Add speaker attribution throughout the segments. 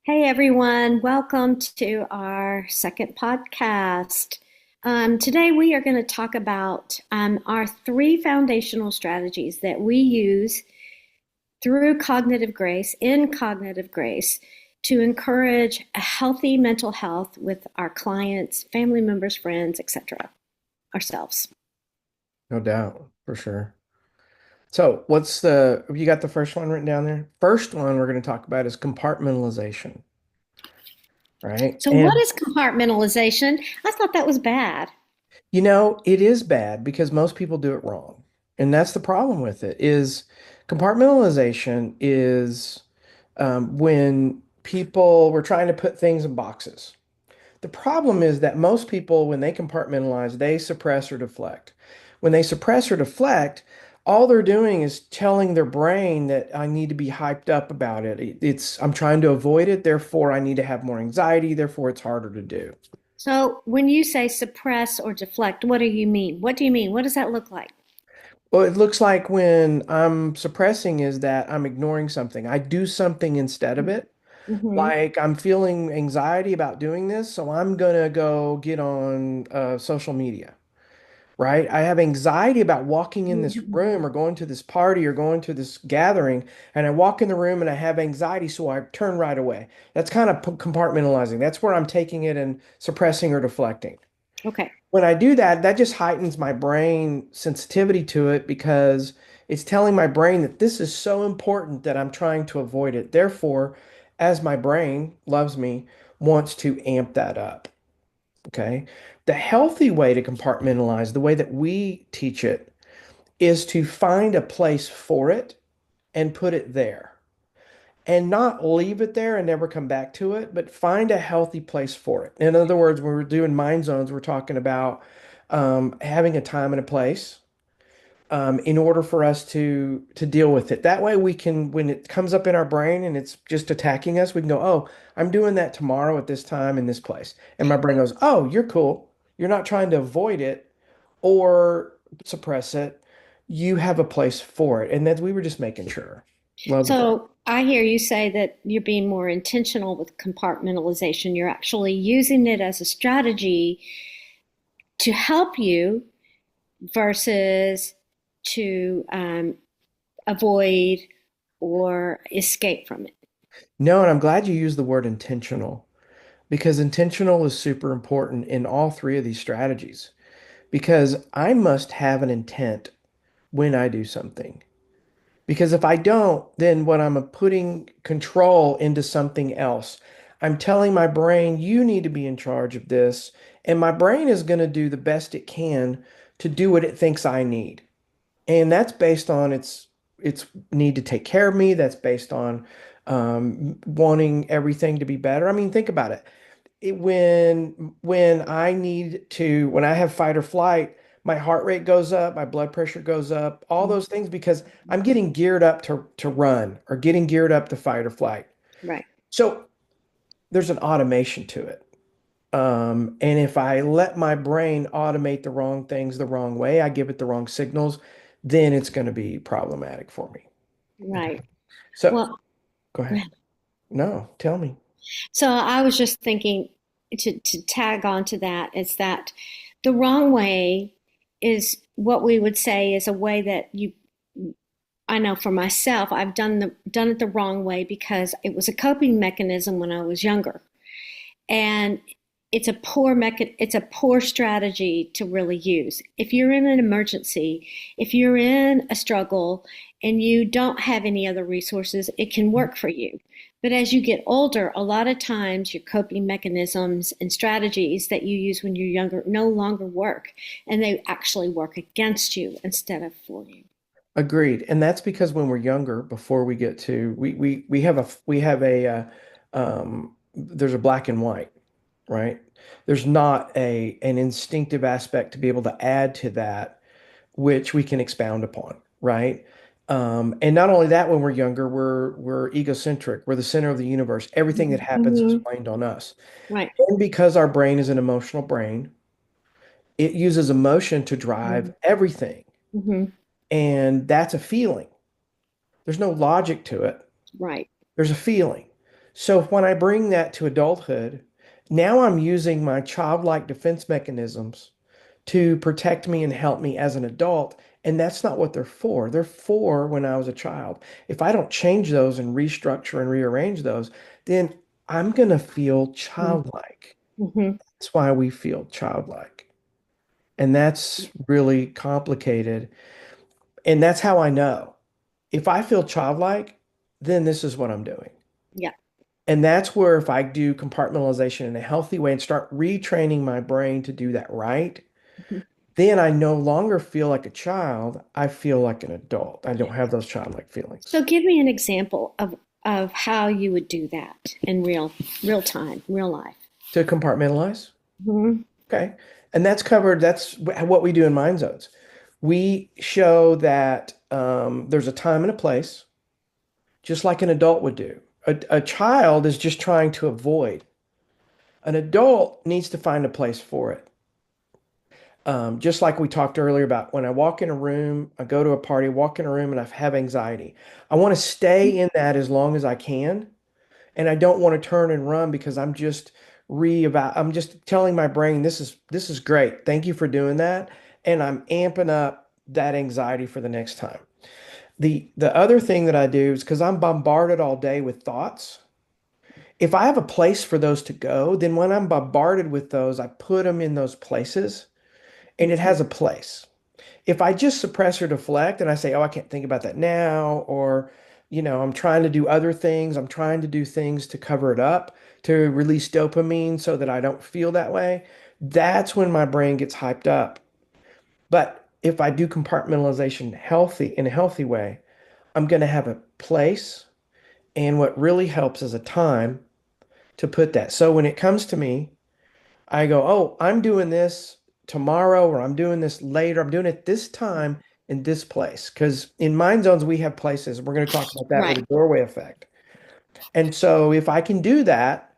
Speaker 1: Hey everyone, welcome to our second podcast. Today we are going to talk about our three foundational strategies that we use through cognitive grace, in cognitive grace, to encourage a healthy mental health with our clients, family members, friends, etc., ourselves.
Speaker 2: No doubt, for sure. So, you got the first one written down there? First one we're going to talk about is compartmentalization, right?
Speaker 1: So, what
Speaker 2: And,
Speaker 1: is compartmentalization? I thought that was bad.
Speaker 2: it is bad because most people do it wrong. And that's the problem with it is compartmentalization is when people were trying to put things in boxes. The problem is that most people, when they compartmentalize, they suppress or deflect. When they suppress or deflect, all they're doing is telling their brain that I need to be hyped up about it. I'm trying to avoid it, therefore I need to have more anxiety, therefore it's harder to do.
Speaker 1: So, when you say suppress or deflect, what do you mean? What do you mean? What does that look like?
Speaker 2: Well, it looks like when I'm suppressing is that I'm ignoring something. I do something instead of it.
Speaker 1: Mm-hmm.
Speaker 2: Like I'm feeling anxiety about doing this, so I'm gonna go get on social media. Right? I have anxiety about walking in this
Speaker 1: Mm-hmm.
Speaker 2: room or going to this party or going to this gathering, and I walk in the room and I have anxiety, so I turn right away. That's kind of compartmentalizing. That's where I'm taking it and suppressing or deflecting.
Speaker 1: Okay.
Speaker 2: When I do that, that just heightens my brain sensitivity to it because it's telling my brain that this is so important that I'm trying to avoid it. Therefore, as my brain loves me, wants to amp that up. Okay. The healthy way to compartmentalize, the way that we teach it, is to find a place for it and put it there and not leave it there and never come back to it, but find a healthy place for it. In other words, when we're doing mind zones, we're talking about having a time and a place in order for us to deal with it. That way we can, when it comes up in our brain and it's just attacking us, we can go, oh, I'm doing that tomorrow at this time in this place. And my brain goes, oh, you're cool. You're not trying to avoid it or suppress it. You have a place for it. And that we were just making sure. Love the question.
Speaker 1: So I hear you say that you're being more intentional with compartmentalization. You're actually using it as a strategy to help you versus to avoid or escape from it.
Speaker 2: No, and I'm glad you used the word intentional because intentional is super important in all three of these strategies because I must have an intent when I do something. Because if I don't, then what I'm putting control into something else. I'm telling my brain, you need to be in charge of this. And my brain is going to do the best it can to do what it thinks I need. And that's based on its need to take care of me. That's based on wanting everything to be better. I mean, think about it when I need to when I have fight or flight, my heart rate goes up, my blood pressure goes up, all those things because I'm getting geared up to run or getting geared up to fight or flight.
Speaker 1: Right.
Speaker 2: So there's an automation to it. And if I let my brain automate the wrong things the wrong way, I give it the wrong signals, then it's going to be problematic for me. Okay.
Speaker 1: Right.
Speaker 2: So
Speaker 1: Well,
Speaker 2: go
Speaker 1: go
Speaker 2: ahead.
Speaker 1: ahead.
Speaker 2: No, tell me.
Speaker 1: So I was just thinking to tag on to that is that the wrong way is what we would say is a way that you I know for myself, I've done it the wrong way because it was a coping mechanism when I was younger, and it's a poor strategy to really use. If you're in an emergency, if you're in a struggle, and you don't have any other resources, it can work for you. But as you get older, a lot of times your coping mechanisms and strategies that you use when you're younger no longer work, and they actually work against you instead of for you.
Speaker 2: Agreed. And that's because when we're younger, before we get to we have a there's a black and white, right? There's not an instinctive aspect to be able to add to that, which we can expound upon, right? And not only that, when we're younger, we're egocentric. We're the center of the universe. Everything that happens is
Speaker 1: Mm-hmm.
Speaker 2: blamed on us.
Speaker 1: Right.
Speaker 2: And because our brain is an emotional brain, it uses emotion to drive everything.
Speaker 1: Mm-hmm.
Speaker 2: And that's a feeling. There's no logic to it.
Speaker 1: Right.
Speaker 2: There's a feeling. So when I bring that to adulthood, now I'm using my childlike defense mechanisms to protect me and help me as an adult. And that's not what they're for. They're for when I was a child. If I don't change those and restructure and rearrange those, then I'm going to feel childlike.
Speaker 1: Mm-hmm.
Speaker 2: That's why we feel childlike. And that's really complicated. And that's how I know. If I feel childlike, then this is what I'm doing.
Speaker 1: Yeah.
Speaker 2: And that's where if I do compartmentalization in a healthy way and start retraining my brain to do that right,
Speaker 1: Mhm.
Speaker 2: then I no longer feel like a child. I feel like an adult. I don't have those childlike feelings.
Speaker 1: So give me an example of how you would do that in real time, real life.
Speaker 2: To compartmentalize,
Speaker 1: Hmm.
Speaker 2: okay. And that's covered, that's what we do in mind zones. We show that there's a time and a place, just like an adult would do. A child is just trying to avoid. An adult needs to find a place for it. Just like we talked earlier about when I walk in a room, I go to a party, walk in a room, and I have anxiety. I want to stay in that as long as I can, and I don't want to turn and run because I'm just telling my brain this is great. Thank you for doing that, and I'm amping up that anxiety for the next time. The other thing that I do is because I'm bombarded all day with thoughts. If I have a place for those to go, then when I'm bombarded with those, I put them in those places and it has a place. If I just suppress or deflect and I say, oh, I can't think about that now, or, I'm trying to do other things, I'm trying to do things to cover it up, to release dopamine so that I don't feel that way, that's when my brain gets hyped up. But if I do compartmentalization in a healthy way, I'm going to have a place. And what really helps is a time to put that. So when it comes to me, I go, oh, I'm doing this tomorrow, or I'm doing this later. I'm doing it this time in this place. Because in mind zones, we have places. We're going to talk about that with
Speaker 1: Right.
Speaker 2: a doorway effect. And so if I can do that,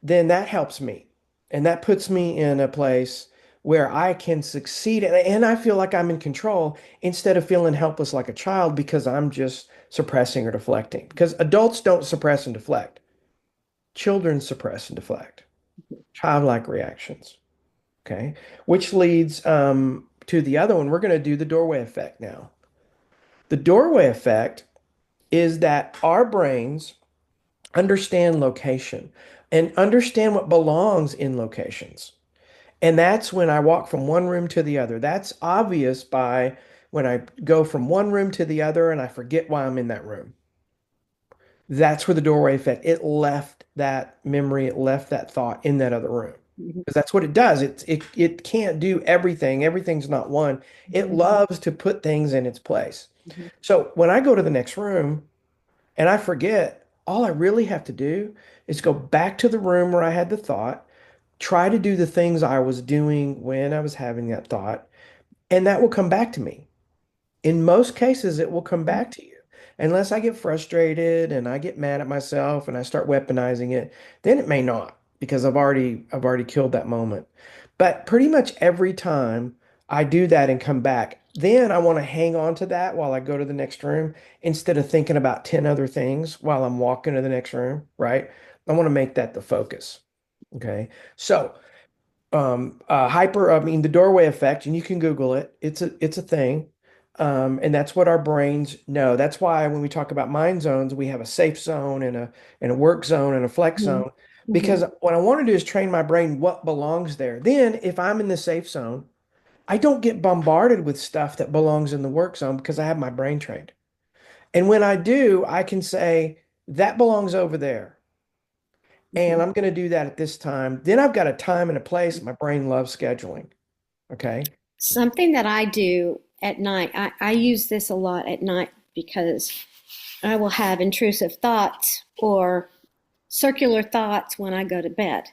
Speaker 2: then that helps me. And that puts me in a place where I can succeed. And I feel like I'm in control instead of feeling helpless like a child because I'm just suppressing or deflecting. Because adults don't suppress and deflect. Children suppress and deflect. Childlike reactions. Okay. Which leads to the other one. We're going to do the doorway effect now. The doorway effect is that our brains understand location and understand what belongs in locations. And that's when I walk from one room to the other. That's obvious by when I go from one room to the other and I forget why I'm in that room. That's where the doorway effect, it left that memory, it left that thought in that other room.
Speaker 1: Mhm.
Speaker 2: Because that's what it does. It can't do everything. Everything's not one. It
Speaker 1: Mhm.
Speaker 2: loves to put things in its place.
Speaker 1: Mhm.
Speaker 2: So when I go to the next room and I forget, all I really have to do is go back to the room where I had the thought, try to do the things I was doing when I was having that thought, and that will come back to me. In most cases, it will come back to you. Unless I get frustrated and I get mad at myself and I start weaponizing it, then it may not because I've already killed that moment. But pretty much every time I do that and come back, then I want to hang on to that while I go to the next room instead of thinking about 10 other things while I'm walking to the next room, right? I want to make that the focus. Okay. So I mean the doorway effect, and you can Google it. It's a thing. And that's what our brains know. That's why when we talk about mind zones, we have a safe zone and a work zone and a flex
Speaker 1: Mhm.
Speaker 2: zone.
Speaker 1: Mhm.
Speaker 2: Because what I want to do is train my brain what belongs there. Then if I'm in the safe zone, I don't get bombarded with stuff that belongs in the work zone because I have my brain trained. And when I do, I can say, that belongs over there. And
Speaker 1: Mhm.
Speaker 2: I'm going to do that at this time. Then I've got a time and a place. My brain loves scheduling. Okay.
Speaker 1: Something that I do at night, I use this a lot at night because I will have intrusive thoughts or circular thoughts when I go to bed.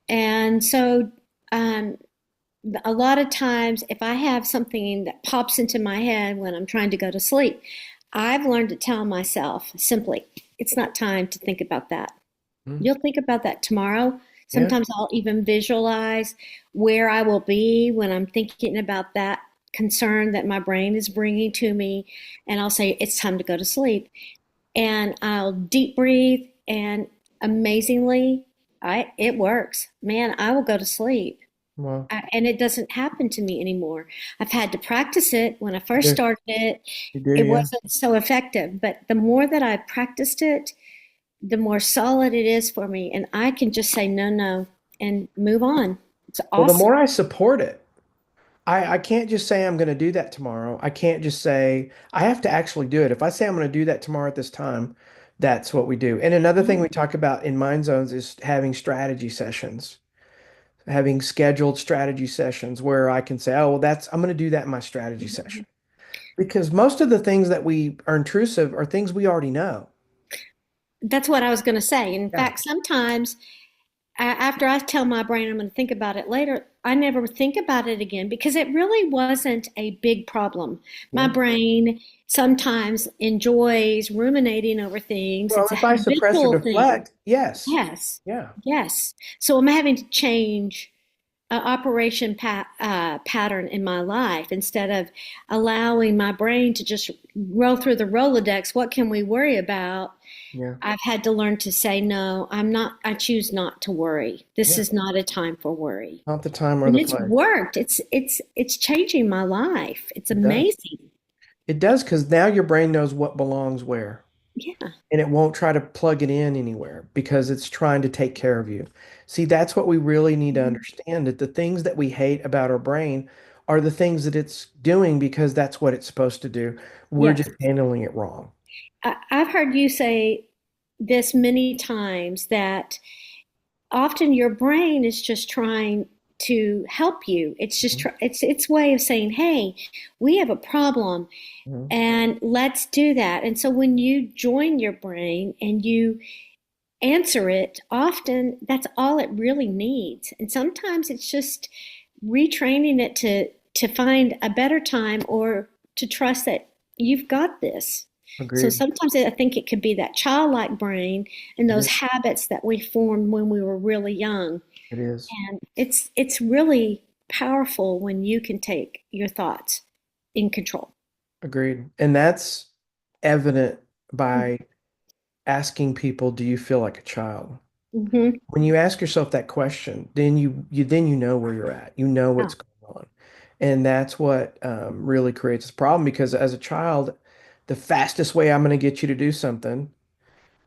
Speaker 1: And so, um, a lot of times, if I have something that pops into my head when I'm trying to go to sleep, I've learned to tell myself simply, it's not time to think about that.
Speaker 2: Mhm.
Speaker 1: You'll think about that tomorrow.
Speaker 2: Yeah.
Speaker 1: Sometimes I'll even visualize where I will be when I'm thinking about that concern that my brain is bringing to me. And I'll say, it's time to go to sleep. And I'll deep breathe and amazingly, I it works. Man, I will go to sleep.
Speaker 2: Well,
Speaker 1: And it doesn't happen to me anymore. I've had to practice it. When I
Speaker 2: you
Speaker 1: first
Speaker 2: do,
Speaker 1: started it,
Speaker 2: you do,
Speaker 1: it
Speaker 2: yeah.
Speaker 1: wasn't so effective. But the more that I practiced it, the more solid it is for me. And I can just say no, no, and move on. It's
Speaker 2: Well, the
Speaker 1: awesome.
Speaker 2: more I support it, I can't just say I'm going to do that tomorrow. I can't just say I have to actually do it. If I say I'm going to do that tomorrow at this time, that's what we do. And another thing we talk about in Mind Zones is having strategy sessions, having scheduled strategy sessions where I can say, oh, well, I'm going to do that in my strategy session. Because most of the things that we are intrusive are things we already know.
Speaker 1: That's what I was going to say. In
Speaker 2: Yeah.
Speaker 1: fact, sometimes after I tell my brain I'm going to think about it later, I never think about it again because it really wasn't a big problem. My
Speaker 2: Yeah.
Speaker 1: brain sometimes enjoys ruminating over things.
Speaker 2: Well,
Speaker 1: It's a
Speaker 2: if I suppress or
Speaker 1: habitual thing.
Speaker 2: deflect, yes.
Speaker 1: Yes,
Speaker 2: Yeah.
Speaker 1: yes. So I'm having to change operation pattern in my life instead of allowing my brain to just roll through the Rolodex. What can we worry about?
Speaker 2: Yeah.
Speaker 1: I've had to learn to say no. I'm not. I choose not to worry. This
Speaker 2: Yeah.
Speaker 1: is not a time for worry,
Speaker 2: Not the time or
Speaker 1: and
Speaker 2: the
Speaker 1: it's
Speaker 2: place.
Speaker 1: worked. It's changing my life. It's
Speaker 2: It does.
Speaker 1: amazing.
Speaker 2: It does because now your brain knows what belongs where,
Speaker 1: Yeah.
Speaker 2: and it won't try to plug it in anywhere because it's trying to take care of you. See, that's what we really need to
Speaker 1: Mhm.
Speaker 2: understand that the things that we hate about our brain are the things that it's doing because that's what it's supposed to do. We're
Speaker 1: Yes.
Speaker 2: just handling it wrong.
Speaker 1: I've heard you say this many times that often your brain is just trying to help you. It's just
Speaker 2: Mhm.
Speaker 1: it's its way of saying, "Hey, we have a problem
Speaker 2: Mhm.
Speaker 1: and let's do that." And so when you join your brain and you answer it, often that's all it really needs. And sometimes it's just retraining it to find a better time or to trust that you've got this. So
Speaker 2: Agreed.
Speaker 1: sometimes I think it could be that childlike brain and
Speaker 2: It
Speaker 1: those
Speaker 2: is.
Speaker 1: habits that we formed when we were really young.
Speaker 2: It is.
Speaker 1: And it's really powerful when you can take your thoughts in control.
Speaker 2: Agreed. And that's evident by asking people, do you feel like a child?
Speaker 1: Mm-hmm.
Speaker 2: When you ask yourself that question, then you know where you're at. You know
Speaker 1: Yeah.
Speaker 2: what's going on. And that's what really creates this problem because as a child, the fastest way I'm going to get you to do something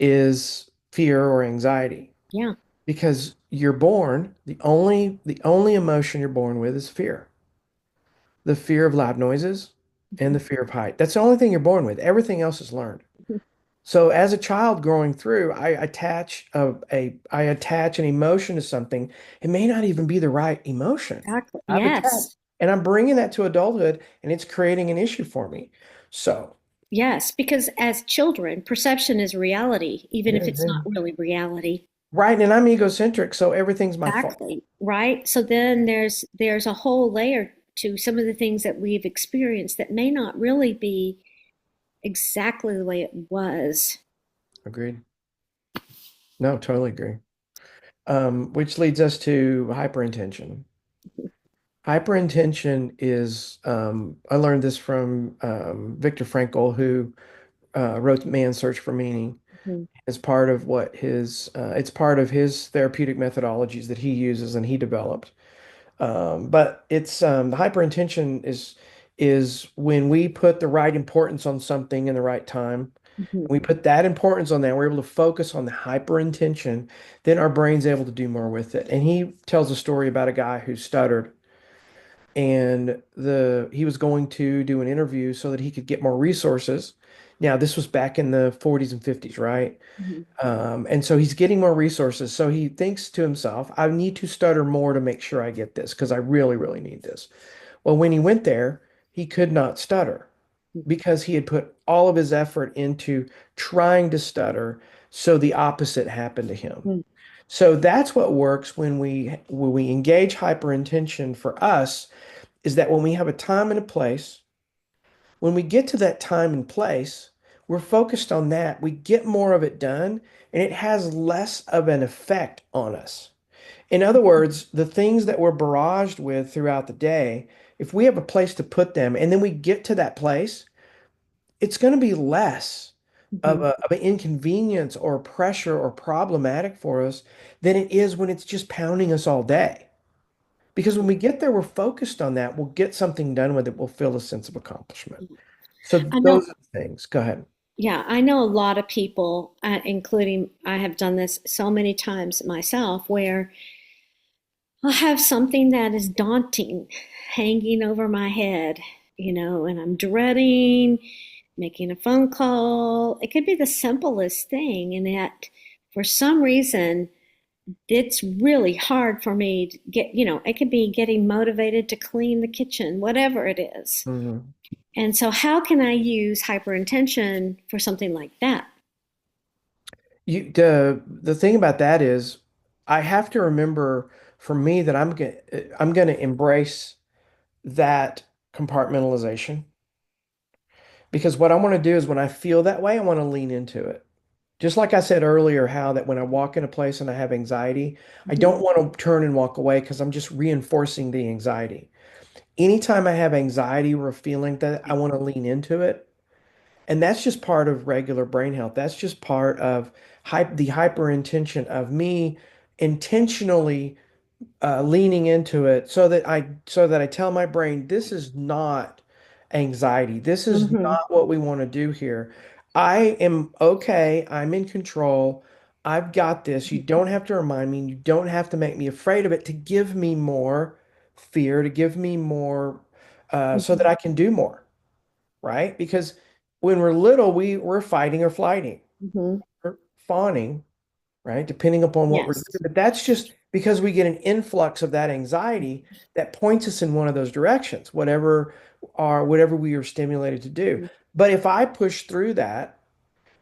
Speaker 2: is fear or anxiety.
Speaker 1: Yeah.
Speaker 2: Because you're born, the only emotion you're born with is fear. The fear of loud noises and the fear of height. That's the only thing you're born with. Everything else is learned. So as a child growing through, I attach an emotion to something. It may not even be the right emotion.
Speaker 1: Exactly.
Speaker 2: I've attached,
Speaker 1: Yes.
Speaker 2: and I'm bringing that to adulthood, and it's creating an issue for me. So
Speaker 1: Yes, because as children, perception is reality,
Speaker 2: it
Speaker 1: even if
Speaker 2: is,
Speaker 1: it's not
Speaker 2: and
Speaker 1: really reality.
Speaker 2: right, and I'm egocentric, so everything's my fault.
Speaker 1: Exactly, right? So then there's a whole layer to some of the things that we've experienced that may not really be exactly the way it was.
Speaker 2: Agreed. No, totally agree. Which leads us to hyperintention. Hyperintention is, I learned this from Viktor Frankl, who wrote Man's Search for Meaning
Speaker 1: Mhm,
Speaker 2: as part of it's part of his therapeutic methodologies that he uses and he developed. But the hyperintention is when we put the right importance on something in the right time.
Speaker 1: mhm,
Speaker 2: We put that importance on that. We're able to focus on the hyperintention. Then our brain's able to do more with it. And he tells a story about a guy who stuttered and he was going to do an interview so that he could get more resources. Now, this was back in the 40s and 50s, right?
Speaker 1: mhm,
Speaker 2: And so he's getting more resources. So he thinks to himself, I need to stutter more to make sure I get this because I really, really need this. Well, when he went there, he could not stutter because he had put all of his effort into trying to stutter. So the opposite happened to him.
Speaker 1: mhm,
Speaker 2: So that's what works when we engage hyperintention for us is that when we have a time and a place, when we get to that time and place, we're focused on that. We get more of it done, and it has less of an effect on us. In other words, the things that we're barraged with throughout the day, if we have a place to put them and then we get to that place, it's going to be less
Speaker 1: Hmm.
Speaker 2: of an inconvenience or pressure or problematic for us than it is when it's just pounding us all day. Because when we get there, we're focused on that. We'll get something done with it. We'll feel a sense of accomplishment. So
Speaker 1: I
Speaker 2: those
Speaker 1: know,
Speaker 2: are the things. Go ahead.
Speaker 1: yeah, I know a lot of people, including I have done this so many times myself, where I'll have something that is daunting hanging over my head, and I'm dreading making a phone call. It could be the simplest thing, and yet for some reason, it's really hard for me to get, it could be getting motivated to clean the kitchen, whatever it is.
Speaker 2: Mhm.
Speaker 1: And so, how can I use hyperintention for something like that?
Speaker 2: The thing about that is I have to remember for me that I'm going to embrace that compartmentalization because what I want to do is when I feel that way, I want to lean into it. Just like I said earlier, how that when I walk in a place and I have anxiety, I
Speaker 1: Mhm.
Speaker 2: don't want to turn and walk away because I'm just reinforcing the anxiety. Anytime I have anxiety or a feeling that I want to lean into it, and that's just part of regular brain health. That's just part of the hyper intention of me intentionally leaning into it so that I tell my brain this is not anxiety. This is
Speaker 1: Mhm.
Speaker 2: not what we want to do here. I am okay. I'm in control. I've got this. You don't have to remind me. You don't have to make me afraid of it to give me more fear, to give me more, so that
Speaker 1: Mhm.
Speaker 2: I can do more, right? Because when we're little, we're fighting or flighting,
Speaker 1: Mhm.
Speaker 2: or fawning, right? Depending upon what we're doing.
Speaker 1: Yes.
Speaker 2: But that's just because we get an influx of that anxiety that points us in one of those directions, whatever we are stimulated to do. But if I push through that,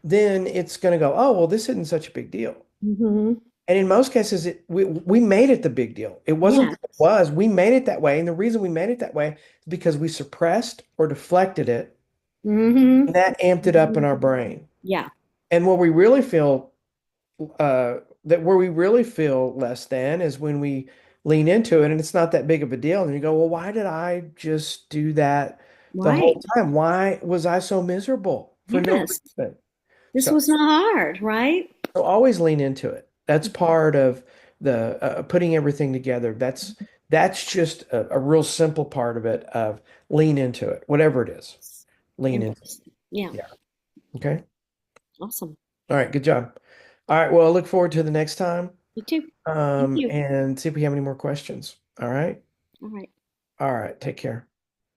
Speaker 2: then it's going to go, oh, well, this isn't such a big deal.
Speaker 1: Mhm.
Speaker 2: And in most cases, we made it the big deal. It wasn't
Speaker 1: Yes.
Speaker 2: that it was. We made it that way. And the reason we made it that way is because we suppressed or deflected it, and
Speaker 1: Mhm.
Speaker 2: that amped it up in our brain.
Speaker 1: Yeah.
Speaker 2: And where we really feel less than is when we lean into it and it's not that big of a deal. And you go, well, why did I just do that the whole
Speaker 1: Right.
Speaker 2: time? Why was I so miserable for no
Speaker 1: Yes.
Speaker 2: reason?
Speaker 1: This
Speaker 2: So,
Speaker 1: was not hard, right?
Speaker 2: so always lean into it. That's part of the putting everything together. That's just a real simple part of it of lean into it, whatever it is. Lean into it.
Speaker 1: Embrace it. Yeah.
Speaker 2: Yeah. Okay.
Speaker 1: Awesome.
Speaker 2: All right. Good job. All right. Well, I look forward to the next time.
Speaker 1: You too. Thank you.
Speaker 2: And see if we have any more questions. All right.
Speaker 1: All right.
Speaker 2: All right. Take care.